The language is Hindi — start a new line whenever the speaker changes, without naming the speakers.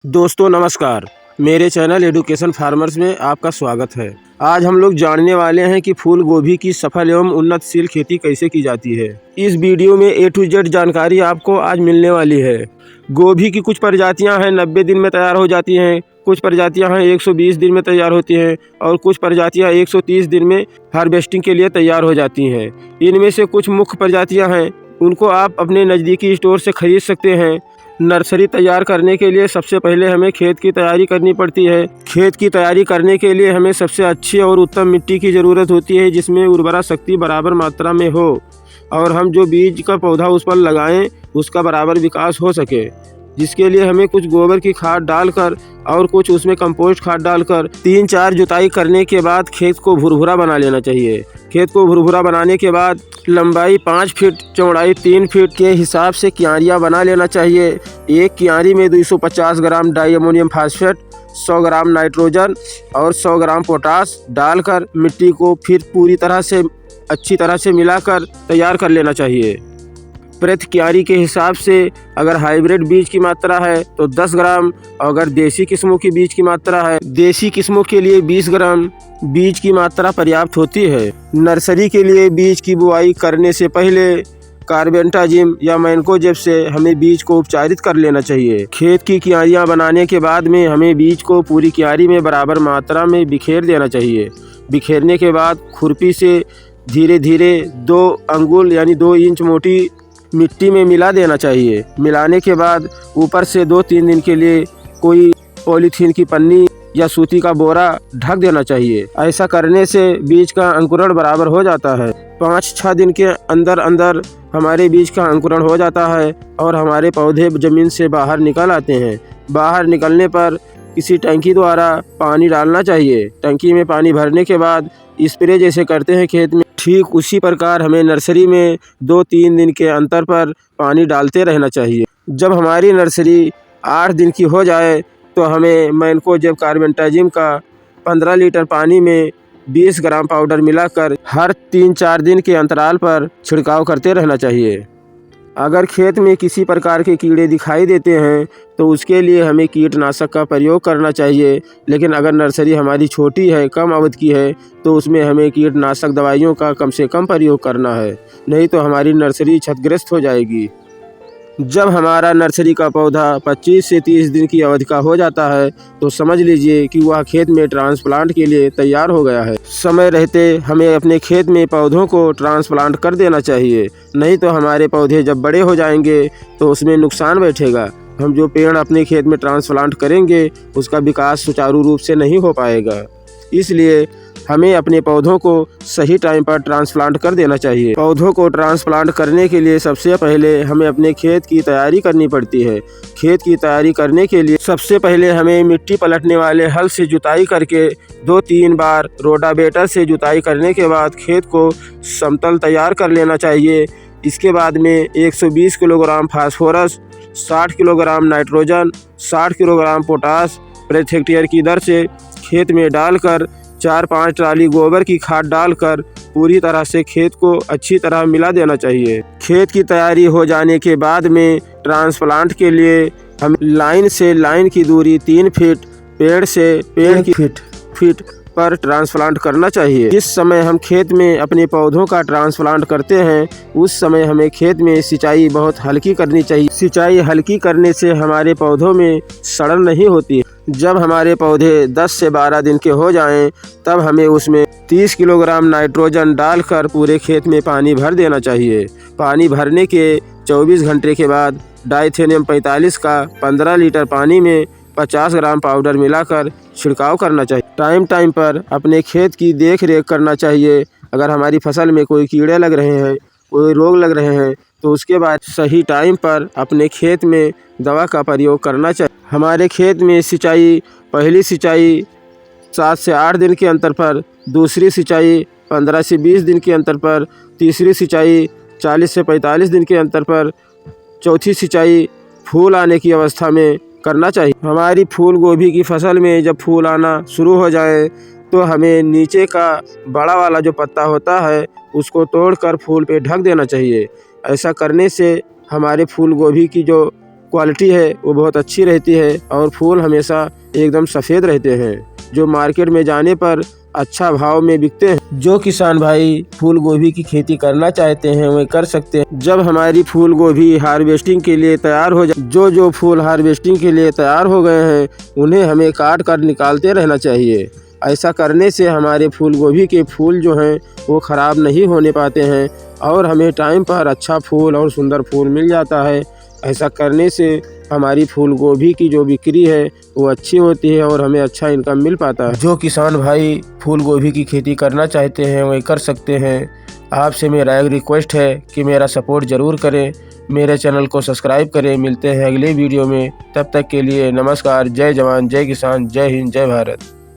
दोस्तों नमस्कार, मेरे चैनल एडुकेशन फार्मर्स में आपका स्वागत है। आज हम लोग जानने वाले हैं कि फूल गोभी की सफल एवं उन्नतशील खेती कैसे की जाती है। इस वीडियो में A to Z जानकारी आपको आज मिलने वाली है। गोभी की कुछ प्रजातियां हैं 90 दिन में तैयार हो जाती हैं, कुछ प्रजातियां हैं 120 दिन में तैयार होती हैं और कुछ प्रजातियां 130 दिन में हार्वेस्टिंग के लिए तैयार हो जाती हैं। इनमें से कुछ मुख्य प्रजातियाँ हैं, उनको आप अपने नज़दीकी स्टोर से खरीद सकते हैं। नर्सरी तैयार करने के लिए सबसे पहले हमें खेत की तैयारी करनी पड़ती है। खेत की तैयारी करने के लिए हमें सबसे अच्छी और उत्तम मिट्टी की ज़रूरत होती है, जिसमें उर्वरा शक्ति बराबर मात्रा में हो और हम जो बीज का पौधा उस पर लगाएं उसका बराबर विकास हो सके। जिसके लिए हमें कुछ गोबर की खाद डालकर और कुछ उसमें कंपोस्ट खाद डालकर 3-4 जुताई करने के बाद खेत को भुरभुरा बना लेना चाहिए। खेत को भुरभुरा बनाने के बाद लंबाई 5 फीट, चौड़ाई 3 फीट के हिसाब से क्यारियाँ बना लेना चाहिए। एक क्यारी में 250 gram diammonium phosphate, 100 gram nitrogen और 100 ग्राम पोटास डालकर मिट्टी को फिर पूरी तरह से अच्छी तरह से मिलाकर तैयार कर लेना चाहिए। प्रति क्यारी के हिसाब से अगर हाइब्रिड बीज की मात्रा है तो 10 ग्राम, अगर देसी किस्मों की बीज की मात्रा है, देसी किस्मों के लिए 20 ग्राम बीज की मात्रा पर्याप्त होती है। नर्सरी के लिए बीज की बुआई करने से पहले कार्बेंटाजिम या मैंकोजेब से हमें बीज को उपचारित कर लेना चाहिए। खेत की क्यारियाँ बनाने के बाद में हमें बीज को पूरी क्यारी में बराबर मात्रा में बिखेर देना चाहिए। बिखेरने के बाद खुरपी से धीरे धीरे 2 अंगुल यानी 2 इंच मोटी मिट्टी में मिला देना चाहिए। मिलाने के बाद ऊपर से 2-3 दिन के लिए कोई पॉलीथीन की पन्नी या सूती का बोरा ढक देना चाहिए। ऐसा करने से बीज का अंकुरण बराबर हो जाता है। 5-6 दिन के अंदर अंदर हमारे बीज का अंकुरण हो जाता है और हमारे पौधे ज़मीन से बाहर निकल आते हैं। बाहर निकलने पर किसी टंकी द्वारा पानी डालना चाहिए। टंकी में पानी भरने के बाद स्प्रे जैसे करते हैं खेत में, ठीक उसी प्रकार हमें नर्सरी में 2-3 दिन के अंतर पर पानी डालते रहना चाहिए। जब हमारी नर्सरी 8 दिन की हो जाए तो हमें मैंकोजेब कार्बेंटाजिम का 15 लीटर पानी में 20 ग्राम पाउडर मिलाकर हर 3-4 दिन के अंतराल पर छिड़काव करते रहना चाहिए। अगर खेत में किसी प्रकार के कीड़े दिखाई देते हैं तो उसके लिए हमें कीटनाशक का प्रयोग करना चाहिए। लेकिन अगर नर्सरी हमारी छोटी है, कम अवधि की है, तो उसमें हमें कीटनाशक दवाइयों का कम से कम प्रयोग करना है, नहीं तो हमारी नर्सरी क्षतिग्रस्त हो जाएगी। जब हमारा नर्सरी का पौधा 25 से 30 दिन की अवधि का हो जाता है तो समझ लीजिए कि वह खेत में ट्रांसप्लांट के लिए तैयार हो गया है। समय रहते हमें अपने खेत में पौधों को ट्रांसप्लांट कर देना चाहिए, नहीं तो हमारे पौधे जब बड़े हो जाएंगे तो उसमें नुकसान बैठेगा। हम जो पेड़ अपने खेत में ट्रांसप्लांट करेंगे उसका विकास सुचारू रूप से नहीं हो पाएगा। इसलिए हमें अपने पौधों को सही टाइम पर ट्रांसप्लांट कर देना चाहिए। पौधों को ट्रांसप्लांट करने के लिए सबसे पहले हमें अपने खेत की तैयारी करनी पड़ती है। खेत की तैयारी करने के लिए सबसे पहले हमें मिट्टी पलटने वाले हल से जुताई करके 2-3 बार रोटावेटर से जुताई करने के बाद खेत को समतल तैयार कर लेना चाहिए। इसके बाद में 120 kilogram phosphorus, 60 kilogram nitrogen, 60 kilogram potash प्रति हेक्टेयर की दर से खेत में डालकर 4-5 ट्राली गोबर की खाद डालकर पूरी तरह से खेत को अच्छी तरह मिला देना चाहिए। खेत की तैयारी हो जाने के बाद में ट्रांसप्लांट के लिए हम लाइन से लाइन की दूरी 3 फीट, पेड़ से पेड़ की फीट पर ट्रांसप्लांट करना चाहिए। जिस समय हम खेत में अपने पौधों का ट्रांसप्लांट करते हैं उस समय हमें खेत में सिंचाई बहुत हल्की करनी चाहिए। सिंचाई हल्की करने से हमारे पौधों में सड़न नहीं होती। जब हमारे पौधे 10 से 12 दिन के हो जाएं, तब हमें उसमें 30 किलोग्राम नाइट्रोजन डालकर पूरे खेत में पानी भर देना चाहिए। पानी भरने के 24 घंटे के बाद डाइथेनियम 45 का 15 लीटर पानी में 50 ग्राम पाउडर मिलाकर छिड़काव करना चाहिए। टाइम टाइम पर अपने खेत की देख रेख करना चाहिए। अगर हमारी फसल में कोई कीड़े लग रहे हैं, कोई रोग लग रहे हैं, तो उसके बाद सही टाइम पर अपने खेत में दवा का प्रयोग करना चाहिए। हमारे खेत में सिंचाई, पहली सिंचाई 7 से 8 दिन के अंतर पर, दूसरी सिंचाई 15 से 20 दिन के अंतर पर, तीसरी सिंचाई 40 से 45 दिन के अंतर पर, चौथी सिंचाई फूल आने की अवस्था में करना चाहिए। हमारी फूल गोभी की फसल में जब फूल आना शुरू हो जाए तो हमें नीचे का बड़ा वाला जो पत्ता होता है उसको तोड़कर फूल पे ढक देना चाहिए। ऐसा करने से हमारे फूल गोभी की जो क्वालिटी है वो बहुत अच्छी रहती है और फूल हमेशा एकदम सफ़ेद रहते हैं, जो मार्केट में जाने पर अच्छा भाव में बिकते हैं। जो किसान भाई फूल गोभी की खेती करना चाहते हैं वे कर सकते हैं। जब हमारी फूल गोभी हार्वेस्टिंग के लिए तैयार हो जाए, जो फूल हार्वेस्टिंग के लिए तैयार हो गए हैं उन्हें हमें काट कर निकालते रहना चाहिए। ऐसा करने से हमारे फूल गोभी के फूल जो हैं वो ख़राब नहीं होने पाते हैं और हमें टाइम पर अच्छा फूल और सुंदर फूल मिल जाता है। ऐसा करने से हमारी फूल गोभी की जो बिक्री है वो अच्छी होती है और हमें अच्छा इनकम मिल पाता है। जो किसान भाई फूल गोभी की खेती करना चाहते हैं वे कर सकते हैं। आपसे मेरा एक रिक्वेस्ट है कि मेरा सपोर्ट ज़रूर करें, मेरे चैनल को सब्सक्राइब करें। मिलते हैं अगले वीडियो में, तब तक के लिए नमस्कार। जय जवान, जय किसान, जय हिंद, जय भारत।